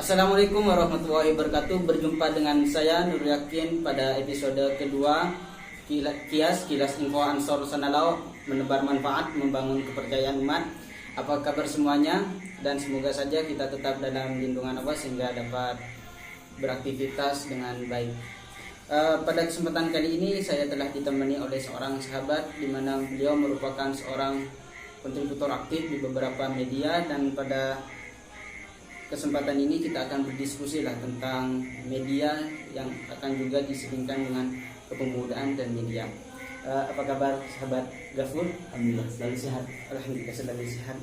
Assalamualaikum warahmatullahi wabarakatuh. Berjumpa dengan saya Nur Yakin pada episode kedua Kilas Info Ansor Sanalau, menebar manfaat, membangun kepercayaan umat. Apa kabar semuanya? Dan semoga saja kita tetap dalam lindungan Allah sehingga dapat beraktivitas dengan baik. Pada kesempatan kali ini saya telah ditemani oleh seorang sahabat di mana beliau merupakan seorang kontributor aktif di beberapa media, dan pada kesempatan ini kita akan berdiskusi lah tentang media yang akan juga disebutkan dengan kepemudaan dan media. Apa kabar sahabat Gafur? Alhamdulillah selalu sehat. Alhamdulillah selalu sehat.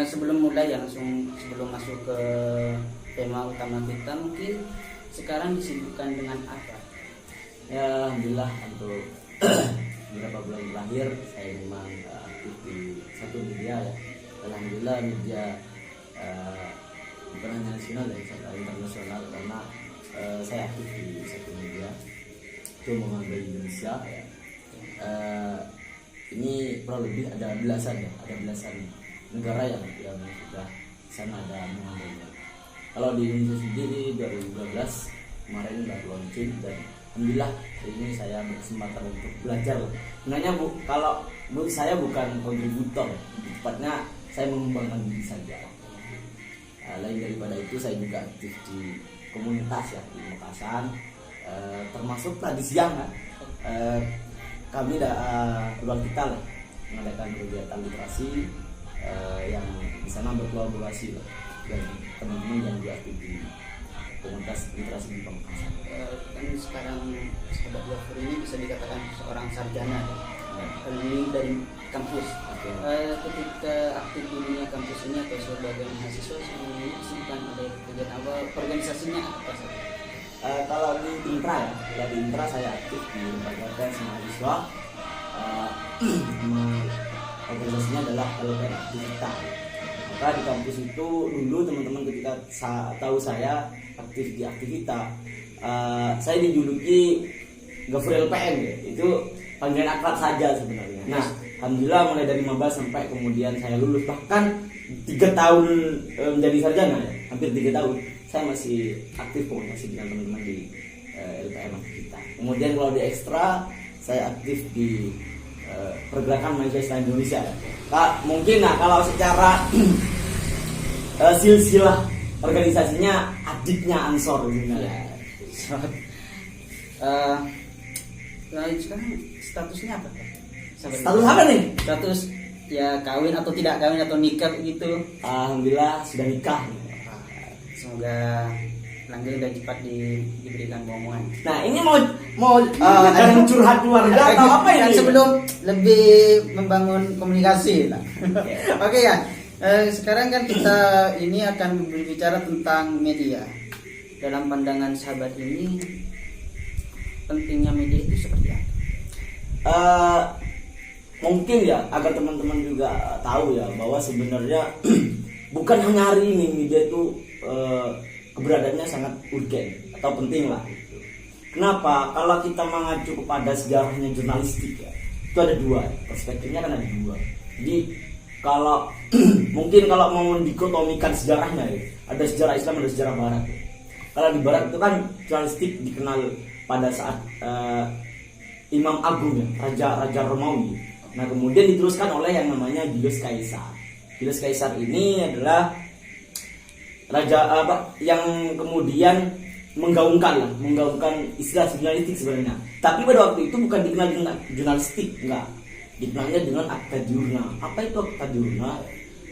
Sebelum mulai sebelum masuk ke tema utama kita, mungkin sekarang disibukkan dengan apa? Ya, alhamdulillah untuk beberapa bulan terakhir saya memang aktif di satu media ya. Alhamdulillah media bukan hanya nasional dan internasional, karena saya aktif di satu media itu mengambil Indonesia ya. Ini kurang lebih ada belasan negara yang sudah sana ada mengambilnya. Kalau di Indonesia sendiri 2012 kemarin baru launching, dan alhamdulillah hari ini saya berkesempatan untuk belajar. Sebenarnya kalau menurut saya bukan kontributor, tepatnya saya mengembangkan diri saja. Lain daripada itu saya juga aktif di komunitas ya di Makassar, termasuk tadi siang kan, kami ruang kita lah mengadakan kegiatan literasi yang di sana berkolaborasi lah dengan teman-teman yang juga aktif di komunitas literasi di Makassar. Kan sekarang sahabat Gafur ini bisa dikatakan seorang sarjana alumni dari kampus. Ketika aktif di dunia kampus ini atau sebagai mahasiswa, sebenarnya disibukkan oleh kegiatan apa, organisasinya apa saja? Kalau di Intra saya aktif di lembaga tes mahasiswa. Organisasinya adalah LPM Aktivita. Maka di kampus itu dulu teman-teman ketika tahu saya aktif di Aktivita, saya dijuluki Gafur LPM ya. Itu panggilan akrab saja sebenarnya. Nah, alhamdulillah mulai dari maba sampai kemudian saya lulus, bahkan 3 tahun menjadi sarjana ya, hampir 3 tahun saya masih aktif komunikasi dengan teman-teman di LPM kita. Kemudian kalau di ekstra saya aktif di pergerakan mahasiswa Islam Indonesia. Mungkin kalau secara silsilah organisasinya adiknya Ansor sebenarnya. Nah, sekarang statusnya apa? Status apa nih? Status ya kawin atau tidak kawin atau nikah gitu. Alhamdulillah sudah nikah. Semoga langgeng dan cepat diberikan omongan. Nah, ini mau ada yang curhat keluarga atau apa ini? Sebelum lebih membangun komunikasi lah. Oke ya. Sekarang kan kita ini akan berbicara tentang media. Dalam pandangan sahabat ini, pentingnya media itu seperti apa? Mungkin ya agar teman-teman juga tahu ya bahwa sebenarnya bukan hanya hari ini media itu keberadaannya sangat urgen atau penting lah. Kenapa? Kalau kita mengacu kepada sejarahnya jurnalistik ya, itu ada 2 perspektifnya, kan ada 2. Jadi kalau mungkin kalau mau dikotomikan sejarahnya ya, ada sejarah Islam, ada sejarah Barat ya. Kalau di Barat itu kan jurnalistik dikenal pada saat Imam Agung ya, Raja Romawi. Nah, kemudian diteruskan oleh yang namanya Julius Caesar. Julius Caesar ini adalah raja yang kemudian menggaungkan istilah jurnalistik sebenarnya. Tapi pada waktu itu bukan dikenal dengan jurnalistik, enggak. Dikenalnya dengan akta diurna. Apa itu akta diurna?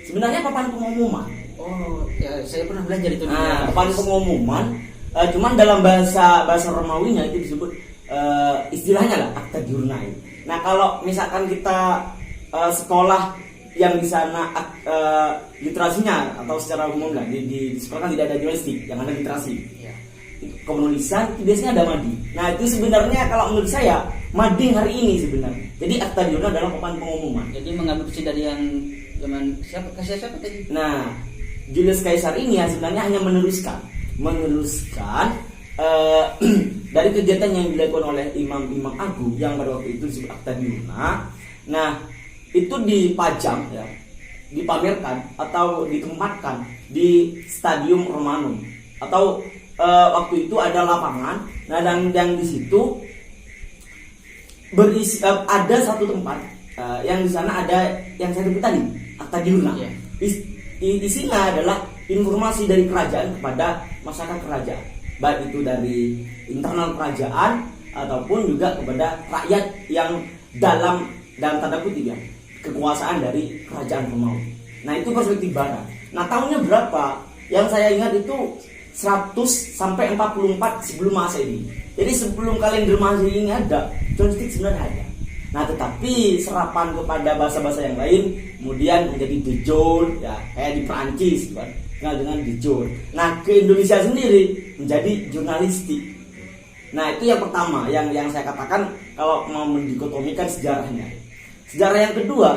Sebenarnya papan pengumuman. Oh, ya saya pernah belajar itu. Papan pengumuman, cuman dalam bahasa Romawinya itu disebut istilahnya lah akta diurna. Nah, kalau misalkan kita sekolah yang di sana literasinya atau secara umum lah di sekolah kan tidak ada jurnalistik, yang ada literasi. Ya. Kepenulisan itu biasanya ada madi. Nah, itu sebenarnya kalau menurut saya madi hari ini sebenarnya. Jadi akta diurna adalah papan pengumuman. Jadi mengadopsi dari yang zaman siapa tadi? Nah, Julius Caesar ini ya sebenarnya hanya meneruskan dari kegiatan yang dilakukan oleh imam-imam agung yang pada waktu itu disebut akta diurna. Nah, itu dipajang ya dipamerkan atau ditempatkan di Stadium Romanum atau waktu itu ada lapangan. Nah, dan yang di situ berisi ada satu tempat yang di sana ada yang saya sebut tadi, akta diurna. Yeah. Isinya adalah informasi dari kerajaan kepada masyarakat kerajaan, baik itu dari internal kerajaan ataupun juga kepada rakyat yang dalam tanda kutip ya, kekuasaan dari kerajaan Romawi. Nah, itu perspektif barat. Nah, tahunnya berapa? Yang saya ingat itu 100 sampai 44 sebelum Masehi. Jadi sebelum kalender Masehi ini ada, jurnalistik sebenarnya ada. Nah, tetapi serapan kepada bahasa-bahasa yang lain kemudian menjadi de jure ya, kayak di Prancis kan, dengan de jure. Nah, ke Indonesia sendiri menjadi jurnalistik. Nah, itu yang pertama yang saya katakan kalau mau mendikotomikan sejarahnya. Sejarah yang kedua,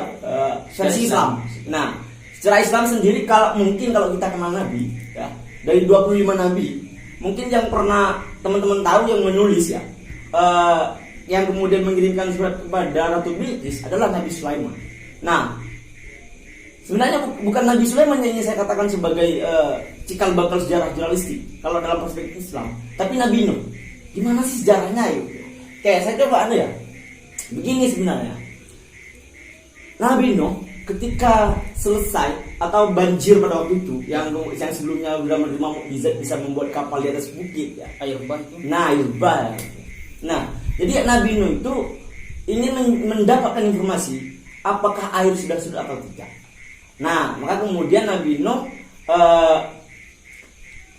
versi Islam. Nah, sejarah Islam sendiri kalau kita kenal Nabi ya, dari 25 Nabi, mungkin yang pernah teman-teman tahu yang menulis ya, yang kemudian mengirimkan surat kepada Ratu Bilqis adalah Nabi Sulaiman. Nah, sebenarnya bukan Nabi Sulaiman yang saya katakan sebagai cikal bakal sejarah jurnalistik kalau dalam perspektif Islam, tapi Nabi Nuh. Gimana sih sejarahnya ya? Kayak saya coba ya. Begini sebenarnya. Nabi Nuh ketika selesai atau banjir pada waktu itu yang sebelumnya sudah menerima mukjizat bisa membuat kapal di atas bukit ya, air bah. Nah, air bah. Nah, jadi Nabi Nuh itu ingin mendapatkan informasi apakah air sudah surut atau tidak. Nah, maka kemudian Nabi Nuh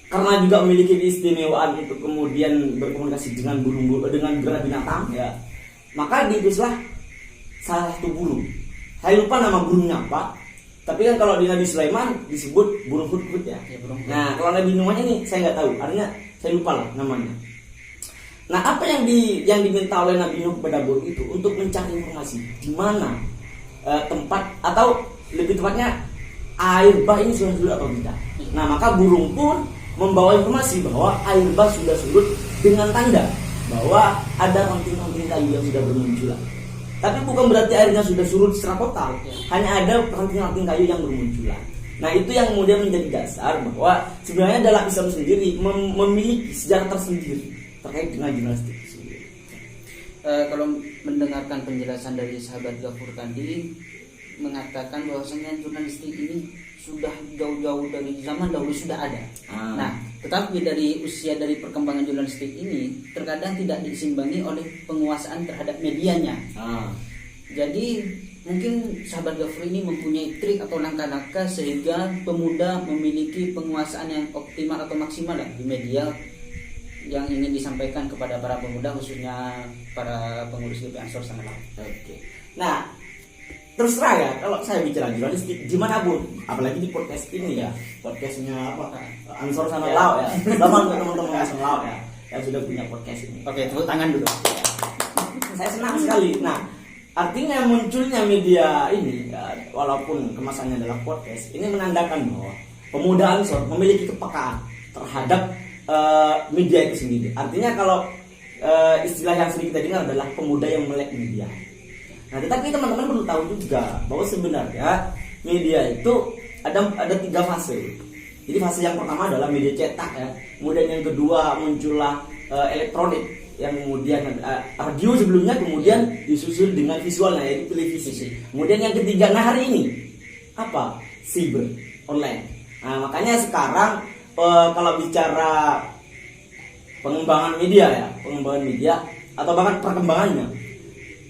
karena juga memiliki keistimewaan untuk kemudian berkomunikasi dengan burung-burung, dengan beberapa binatang ya, maka diutuslah salah satu burung. Saya lupa nama burungnya apa, tapi kan kalau di Nabi Sulaiman disebut burung hudhud ya. Nah, kalau Nabi Nuh ini saya nggak tahu, artinya saya lupa lah namanya. Nah, apa yang diminta oleh Nabi Nuh kepada burung itu untuk mencari informasi di mana tempat atau lebih tepatnya air bah ini sudah surut atau tidak. Nah, maka burung pun membawa informasi bahwa air bah sudah surut dengan tanda bahwa ada ranting-ranting kayu yang sudah bermunculan. Tapi bukan berarti airnya sudah surut secara total, hanya ada ranting-ranting kayu yang bermunculan. Nah, itu yang kemudian menjadi dasar bahwa sebenarnya dalam Islam sendiri memiliki sejarah tersendiri terkait dengan jurnalistik sendiri. Kalau mendengarkan penjelasan dari sahabat Ghafur tadi mengatakan bahwasanya jurnalistik ini sudah jauh-jauh dari zaman dahulu sudah ada. Nah, tetapi dari usia dari perkembangan jurnalistik ini terkadang tidak disimbangi oleh penguasaan terhadap medianya. Jadi mungkin sahabat Ghafur ini mempunyai trik atau langkah-langkah sehingga pemuda memiliki penguasaan yang optimal atau maksimal di media yang ingin disampaikan kepada para pemuda, khususnya para pengurus GP Ansor Sangalau. Oke. Nah, terus terang ya, kalau saya bicara jurnalistik dimanapun, apalagi di podcast ini ya, podcastnya Ansor Sangalau ya, selamat untuk teman-teman Ansor Sangalau ya, yang sudah punya podcast ini. Oke, tepuk tangan dulu. Saya senang sekali. Nah, artinya munculnya media ini, ya, walaupun kemasannya adalah podcast, ini menandakan bahwa pemuda Ansor memiliki kepekaan terhadap media itu sendiri. Artinya kalau istilah yang sering kita dengar adalah pemuda yang melek media. Nah, tetapi teman-teman perlu tahu juga bahwa sebenarnya media itu ada 3 fase. Jadi fase yang pertama adalah media cetak ya. Kemudian yang kedua muncullah elektronik, yang kemudian radio sebelumnya, kemudian disusul dengan visualnya yaitu televisi. Kemudian yang ketiga, nah hari ini apa? Cyber, online. Nah, makanya sekarang kalau bicara pengembangan media atau bahkan perkembangannya,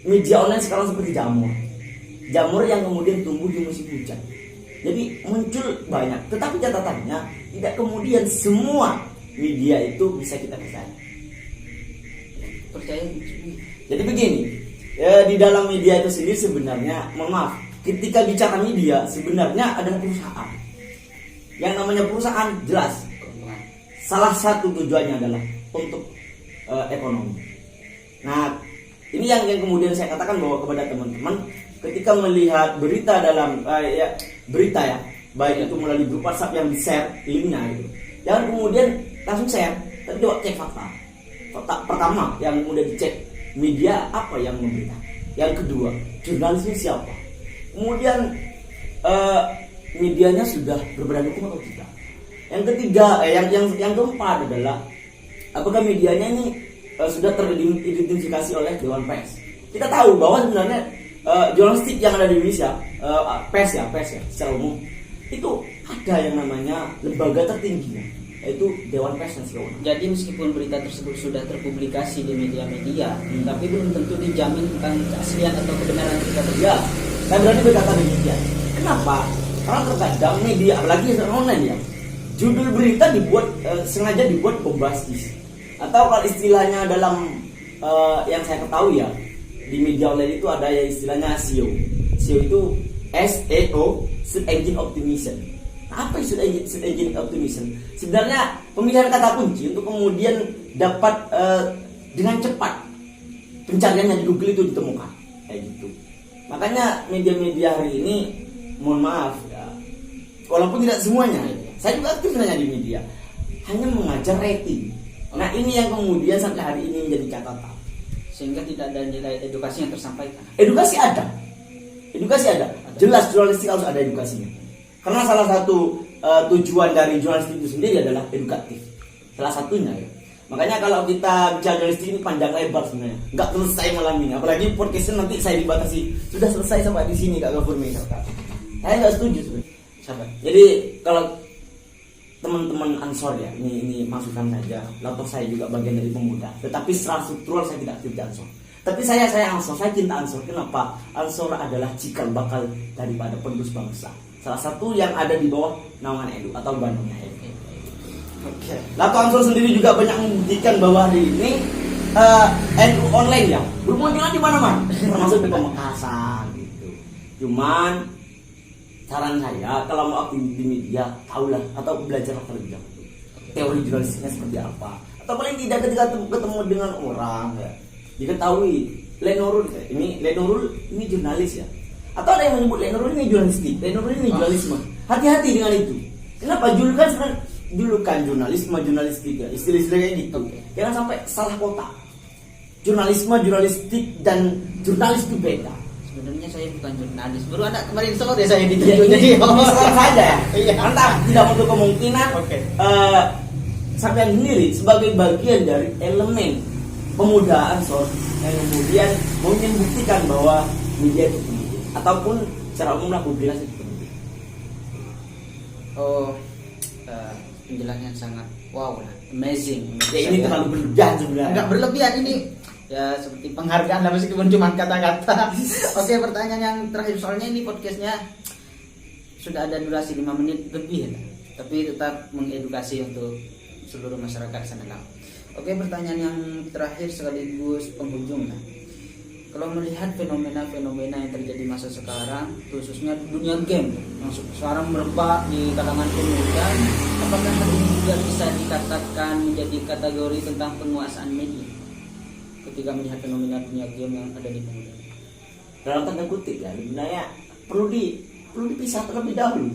media online sekarang seperti jamur yang kemudian tumbuh di musim hujan. Jadi muncul banyak, tetapi catatannya tidak kemudian semua media itu bisa kita percaya. Jadi begini, di dalam media itu sendiri sebenarnya, mohon maaf, ketika bicara media sebenarnya ada perusahaan. Yang namanya perusahaan jelas salah satu tujuannya adalah untuk ekonomi. Nah, ini yang kemudian saya katakan bahwa kepada teman-teman ketika melihat berita dalam berita ya, baik itu melalui grup WhatsApp yang di-share linknya gitu, jangan kemudian langsung share, tapi coba cek fakta. Pertama yang kemudian dicek, media apa yang memberita. Yang kedua, jurnalisnya siapa. Kemudian medianya sudah berbadan hukum atau tidak. Yang ketiga, yang keempat adalah apakah medianya ini sudah teridentifikasi oleh Dewan Pers. Kita tahu bahwa sebenarnya jurnalistik yang ada di Indonesia, pers ya secara umum itu ada yang namanya lembaga tertingginya, yaitu Dewan Pers dan segala macam. Jadi meskipun berita tersebut sudah terpublikasi di media-media, tapi belum tentu dijamin tentang keaslian atau kebenaran berita tersebut. Ya, saya berani berkata demikian. Kenapa? Karena terkadang media, apalagi online ya, judul berita sengaja dibuat bombastis. Atau kalau istilahnya dalam yang saya ketahui ya, di media online itu ada ya istilahnya SEO. SEO itu SEO, Search Engine Optimization. Nah, apa itu Search Engine Optimization? Sebenarnya pemilihan kata kunci untuk kemudian dapat dengan cepat pencariannya di Google itu ditemukan, kayak gitu. Makanya media-media hari ini, mohon maaf ya, walaupun tidak semuanya, saya juga aktif sebenarnya di media, hanya mengajar rating. Nah ini yang kemudian sampai hari ini menjadi catatan, sehingga tidak ada nilai edukasi yang tersampaikan. Edukasi ada. Jelas jurnalistik harus ada edukasinya. Karena salah satu tujuan dari jurnalistik itu sendiri adalah edukatif. Salah satunya ya. Makanya kalau kita bicara jurnalistik ini panjang lebar sebenarnya, nggak selesai malam ini. Apalagi podcastnya nanti saya dibatasi. Sudah selesai sampai di sini Kak Gafur Mika. Saya nggak setuju sebenarnya. Jadi kalau teman-teman Ansor ya, ini masukan saja. Lalu saya juga bagian dari pemuda. Tetapi secara struktural saya tidak aktif di Ansor. Tapi saya Ansor, saya cinta Ansor. Kenapa? Ansor adalah cikal bakal daripada penerus bangsa. Salah satu yang ada di bawah naungan Edu atau Bandungnya Edu. Oke. Lalu Ansor sendiri juga banyak membuktikan bahwa hari ini NU online ya bermunculan di mana-mana, termasuk di Pamekasan gitu. Cuman saran saya kalau mau aktif di media, tahulah atau belajar terlebih dahulu teori jurnalistiknya seperti apa. Atau paling tidak ketika ketemu dengan orang ya, diketahui Lenurul ini jurnalis ya. Atau ada yang menyebut Lenurul ini jurnalistik, Lenurul ini jurnalisme. Hati-hati dengan itu. Kenapa? Julukan jurnalistik ya, istilah-istilahnya gitu. Jangan sampai salah kota. Jurnalistik dan jurnalis itu beda. Sebenarnya saya bukan jurnalis, baru ada kemarin sore saya ditunjuk jadi saja ya. Mantap, tidak untuk kemungkinan. Sampai sendiri sebagai bagian dari elemen pemuda Ansor yang kemudian mau membuktikan bahwa media itu penting ataupun secara umum lah publikasi itu penting. Penjelasan sangat wow lah, amazing. Ya, ini terlalu berlebihan sebenarnya. Enggak berlebihan ini. Ya seperti penghargaan lah meskipun cuma kata-kata. Oke, pertanyaan yang terakhir, soalnya ini podcastnya sudah ada durasi 5 menit lebih ya, tapi tetap mengedukasi untuk seluruh masyarakat Sandalau. Oke, pertanyaan yang terakhir sekaligus penghujung lah. Kalau melihat fenomena-fenomena yang terjadi masa sekarang, khususnya dunia game yang sekarang merebak di kalangan pemuda, apakah hal ini juga bisa dikatakan menjadi kategori tentang penguasaan media ketika melihat fenomena dunia game yang ada di pemuda? Dalam tanda kutip ya, sebenarnya perlu dipisah terlebih dahulu.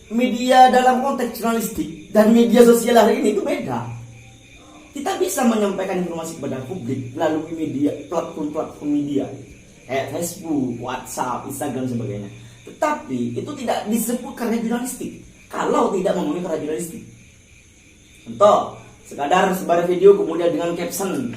Media dalam konteks jurnalistik dan media sosial hari ini itu beda. Kita bisa menyampaikan informasi kepada publik melalui media, platform media kayak Facebook, WhatsApp, Instagram dan sebagainya. Tetapi itu tidak disebut karya jurnalistik kalau tidak memenuhi karya jurnalistik. Contoh, sekadar sebar video kemudian dengan caption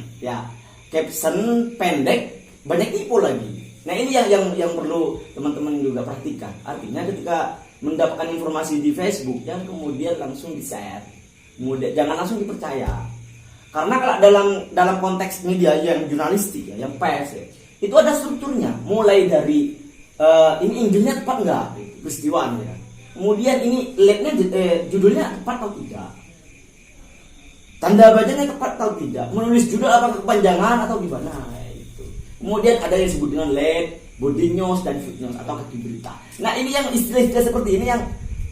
pendek, banyak tipu lagi. Nah ini yang perlu teman-teman juga perhatikan. Artinya ketika mendapatkan informasi di Facebook yang kemudian langsung di-share, kemudian jangan langsung dipercaya. Karena kalau dalam konteks media yang jurnalistik ya, yang pers ya, itu ada strukturnya. Mulai dari ini Injilnya tepat nggak peristiwanya, kemudian ini labnya judulnya tepat atau tidak, tanda bacanya tepat atau tidak, menulis judul apa kepanjangan atau gimana itu. Kemudian ada yang disebut dengan lead, body news dan food news atau kaki berita. Nah ini yang istilah-istilah seperti ini yang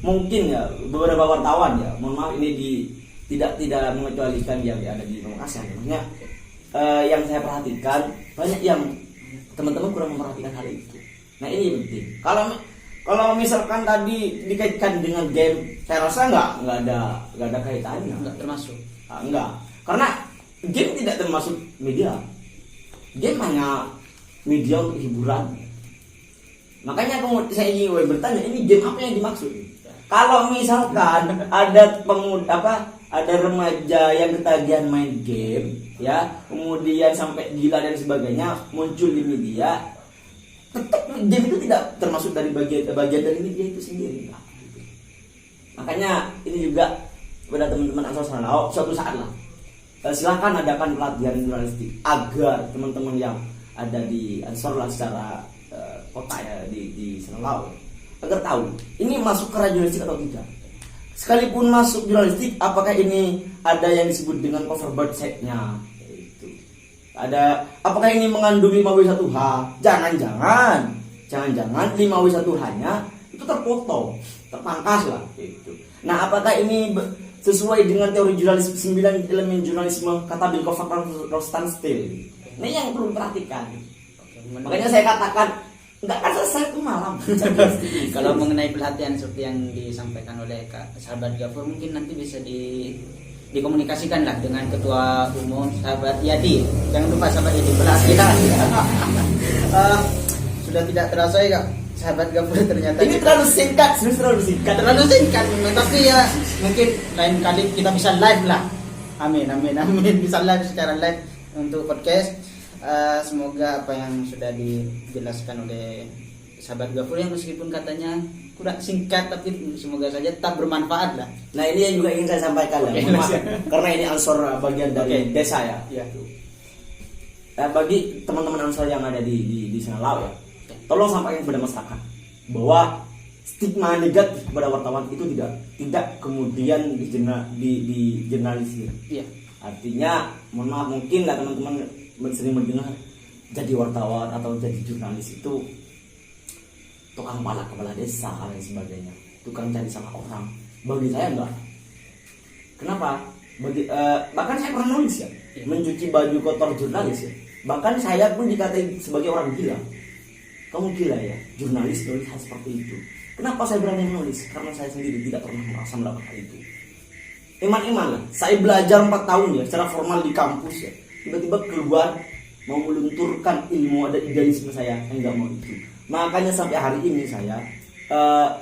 mungkin ya beberapa wartawan ya, mohon maaf ini tidak mengecualikan yang ada di Pamekasan. Maksudnya yang saya perhatikan banyak yang teman-teman kurang memperhatikan hal itu. Nah ini penting. Kalau misalkan tadi dikaitkan dengan game, saya rasa nggak ada kaitannya. Nggak termasuk. Enggak. Karena game tidak termasuk media. Game hanya media untuk hiburan. Makanya saya ingin bertanya, ini game apa yang dimaksud? Kalau misalkan ada ada remaja yang ketagihan main game, ya, kemudian sampai gila dan sebagainya muncul di media, tetap game itu tidak termasuk dari bagian dari media itu sendiri. Makanya ini juga kepada teman-teman Ansor Sanalao, suatu saat lah, silakan adakan pelatihan jurnalistik agar teman-teman yang ada di Ansor lah secara kota ya di Sanalao agar tahu ini masuk ke jurnalistik atau tidak. Sekalipun masuk jurnalistik, apakah ini ada yang disebut dengan cover set-nya? Itu. Apakah ini mengandung 5W1H? Jangan-jangan 5W1H-nya itu terpotong, terpangkas lah gitu. Nah, apakah ini sesuai dengan teori jurnalisme 9 elemen jurnalisme kata Bill Rosenstiel? Ini yang perlu diperhatikan. Makanya saya katakan nggak akan selesai itu malam. Kalau mengenai pelatihan seperti yang disampaikan oleh sahabat Gafur, mungkin nanti bisa dikomunikasikan lah dengan ketua umum sahabat Yadi. Jangan lupa sahabat Yadi pelatihan. Sudah tidak terasa ya Kak, sahabat Gafur ternyata ini terlalu singkat. Terlalu singkat memang, tapi ya mungkin lain kali kita bisa live lah. Amin bisa live secara live untuk podcast. Semoga apa yang sudah dijelaskan oleh sahabat Gafur yang meskipun katanya kurang singkat, tapi semoga saja tetap bermanfaat lah. Nah, ini yang juga ingin saya sampaikan lah, karena ini Ansor bagian dari desa ya. Bagi teman-teman Ansor yang ada di Sanalao ya, tolong sampaikan kepada masyarakat bahwa stigma negatif kepada wartawan itu tidak kemudian di jurnalisir. Iya. Artinya, mohon maaf, mungkin lah teman-teman sering mendengar jadi wartawan atau jadi jurnalis itu tukang kepala desa dan sebagainya, tukang cari salah orang. Bagi saya enggak. Kenapa? Bahkan saya pernah nulis ya, mencuci baju kotor jurnalis ya. Bahkan saya pun dikatai sebagai orang gila. Kamu gila ya, jurnalis nulis hal seperti itu. Kenapa saya berani menulis? Karena saya sendiri tidak pernah merasa melakukan hal itu. Iman lah, saya belajar 4 tahun ya secara formal di kampus ya. Tiba-tiba keluar mau melunturkan ilmu ada idealisme saya, enggak mau itu. Makanya sampai hari ini saya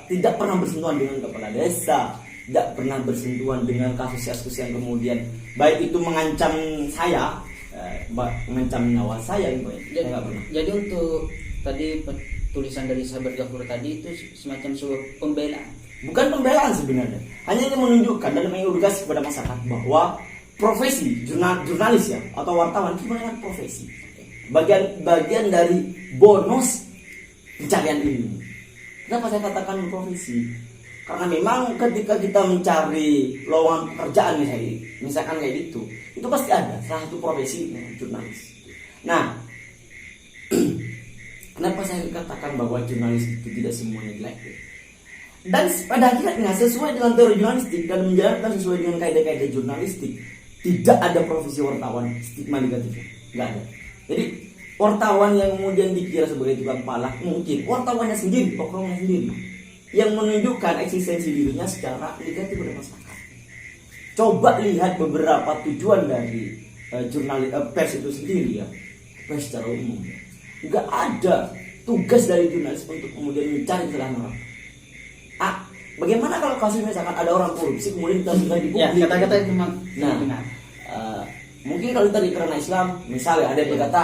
tidak pernah bersentuhan dengan kepala desa, tidak pernah bersentuhan dengan kasus-kasus yang kemudian baik itu mengancam saya, mengancam nyawa saya gitu. Jadi untuk tadi tulisan dari sahabat Gafur tadi itu semacam sebuah pembelaan. Bukan pembelaan sebenarnya, hanya ingin menunjukkan dan mengedukasi kepada masyarakat bahwa profesi jurnalis ya atau wartawan itu bukan profesi, bagian dari bonus pencarian ilmu. Kenapa saya katakan profesi? Karena memang ketika kita mencari lowongan pekerjaan misalkan kayak gitu, itu pasti ada salah satu profesi jurnalis. Nah, kenapa saya katakan bahwa jurnalis itu tidak semuanya jelek? Dan pada akhirnya sesuai dengan teori jurnalistik dan menjalankan sesuai dengan kaidah-kaidah jurnalistik, tidak ada profesi wartawan stigma negatifnya, nggak ada. Jadi wartawan yang kemudian dikira sebagai tukang palak, mungkin wartawannya sendiri, oknumnya sendiri yang menunjukkan eksistensi dirinya secara negatif pada masyarakat. Coba lihat beberapa tujuan dari jurnalis pers itu sendiri ya, pers secara umum. Nggak ada tugas dari jurnalis untuk kemudian mencari kesalahan orang. Bagaimana kalau kasus misalkan ada orang korupsi kemudian kita sudah di publik? Ya, kata-kata itu memang. Nah, mungkin kalau tadi karena Islam, misalnya ada yang berkata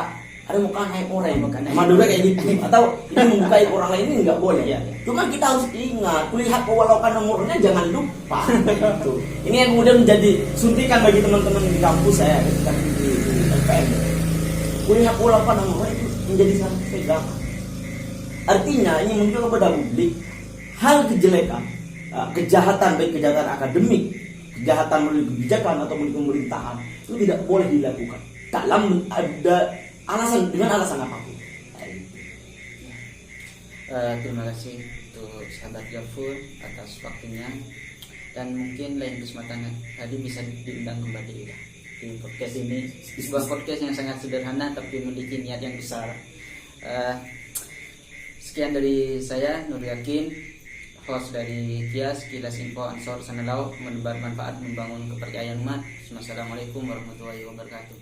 ada muka naik orang, Madura kayak gitu, atau ini membuka orang lain ini nggak boleh. Cuma kita harus ingat, lihat pewalaukan nomornya jangan lupa. Gitu. Ini yang kemudian menjadi suntikan bagi teman-teman di kampus saya ketika di LPM. Lihat pewalaukan nomornya itu menjadi sangat pegangan. Artinya ini muncul kepada publik hal kejelekan, kejahatan baik kejahatan akademik, kejahatan melalui kebijakan atau melalui pemerintahan itu tidak boleh dilakukan dalam ada dengan alasan apapun. Terima kasih untuk sahabat Gafur atas waktunya, dan mungkin lain kesempatan tadi bisa diundang kembali ya di podcast ini, sebuah podcast yang sangat sederhana tapi memiliki niat yang besar. Sekian dari saya, Nur Yakin, host dari Kilas Info Ansor Sanalao, menebar manfaat, membangun kepercayaan umat. Wassalamualaikum warahmatullahi wabarakatuh.